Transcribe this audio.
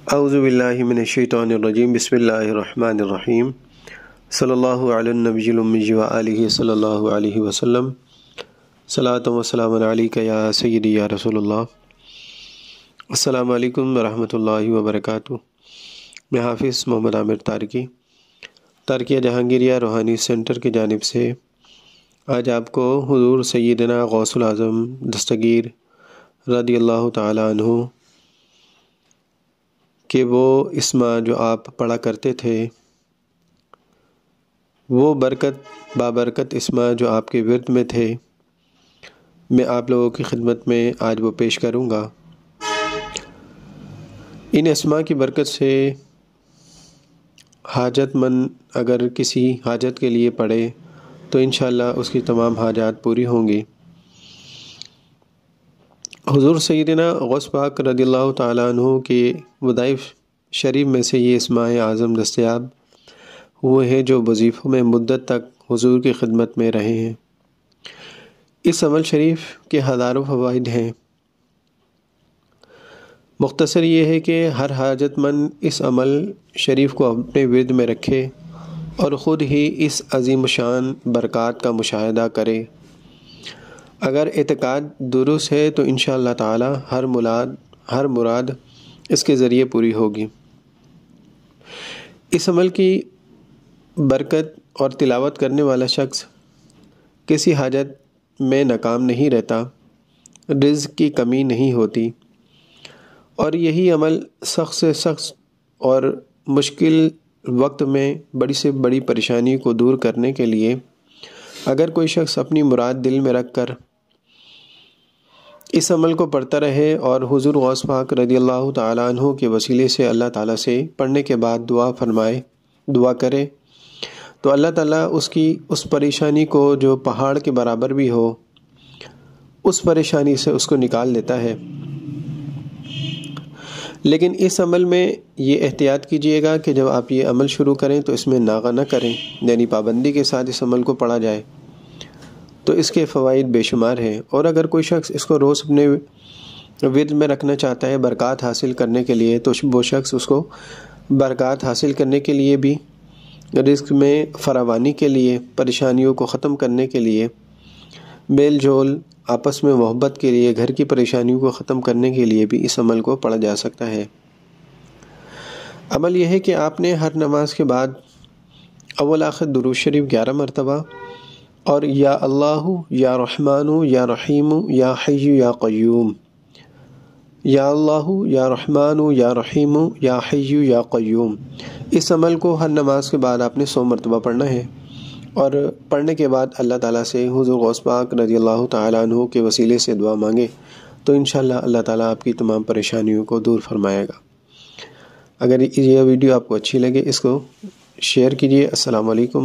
اعوذ باللہ من الشیطان الرجیم بسم اللہ الرحمن الرحیم صلی اللہ علی النبی الامی و آلہ صلی اللہ علیہ وسلم صلاۃ و سلام علیک یا سیدی یا رسول اللہ۔ السلام علیکم ورحمۃ اللہ وبرکاتہ۔ میں حافظ محمد عامر تارکیہ جہانگیریہ روحانی سینٹر کی جانب سے آج آپ کو حضور سیدنا غوث العظم دستگیر رضی اللہ تعالیٰ عنہ کہ وہ اسما جو آپ پڑھا کرتے تھے، وہ بابرکت اسما جو آپ کے ورد میں تھے، میں آپ لوگوں کی خدمت میں آج وہ پیش کروں گا۔ ان اسما کی برکت سے حاجت مند اگر کسی حاجت کے لیے پڑھے تو انشاءاللہ اس کی تمام حاجات پوری ہوں گی۔ حضور سیدنا غوث پاک رضی اللہ تعالیٰ عنہ کی وظائف شریف میں سے یہ اسماء اعظم دستیاب ہوئے ہیں جو وظیفوں میں مدت تک حضور کی خدمت میں رہے ہیں۔ اس عمل شریف کے ہزاروں فوائد ہیں۔ مختصر یہ ہے کہ ہر حاجت مند اس عمل شریف کو اپنے ورد میں رکھے اور خود ہی اس عظیم شان برکات کا مشاہدہ کرے۔ اگر اعتقاد درست ہے تو انشاءاللہ تعالی ہر مراد اس کے ذریعے پوری ہوگی۔ اس عمل کی برکت اور تلاوت کرنے والا شخص کسی حاجت میں ناکام نہیں رہتا، رزق کی کمی نہیں ہوتی، اور یہی عمل سخت سے سخت اور مشکل وقت میں بڑی سے بڑی پریشانی کو دور کرنے کے لیے اگر کوئی شخص اپنی مراد دل میں رکھ کر اس عمل کو پڑھتا رہے اور حضور غوث پاک رضی اللہ تعالیٰ عنہ کے وسیلے سے اللہ تعالیٰ سے پڑھنے کے بعد دعا کرے تو اللہ تعالیٰ اس پریشانی کو جو پہاڑ کے برابر بھی ہو اس پریشانی سے اس کو نکال دیتا ہے۔ لیکن اس عمل میں یہ احتیاط کیجیے گا کہ جب آپ یہ عمل شروع کریں تو اس میں ناغہ نہ کریں، یعنی پابندی کے ساتھ اس عمل کو پڑھا جائے تو اس کے فوائد بے شمار ہیں۔ اور اگر کوئی شخص اس کو روز اپنے ورد میں رکھنا چاہتا ہے برکات حاصل کرنے کے لیے تو وہ شخص اس کو برکات حاصل کرنے کے لیے بھی، رزق میں فراوانی کے لیے، پریشانیوں کو ختم کرنے کے لیے، میل جول آپس میں محبت کے لیے، گھر کی پریشانیوں کو ختم کرنے کے لیے بھی اس عمل کو پڑھا جا سکتا ہے۔ عمل یہ ہے کہ آپ نے ہر نماز کے بعد اول آخر درود شریف 11 مرتبہ اور یا اللہ یا رحمان یا رحیم یا حی یا قیوم، یا اللہ یا رحمان یا رحیم یا حی یا قیوم، اس عمل کو ہر نماز کے بعد آپ نے 100 مرتبہ پڑھنا ہے، اور پڑھنے کے بعد اللہ تعالیٰ سے حضور غوث پاک رضی اللہ تعالیٰ عنہ کے وسیلے سے دعا مانگے تو انشاءاللہ اللہ تعالیٰ آپ کی تمام پریشانیوں کو دور فرمائے گا۔ اگر یہ ویڈیو آپ کو اچھی لگے اس کو شیئر کیجیے۔ السلام علیکم۔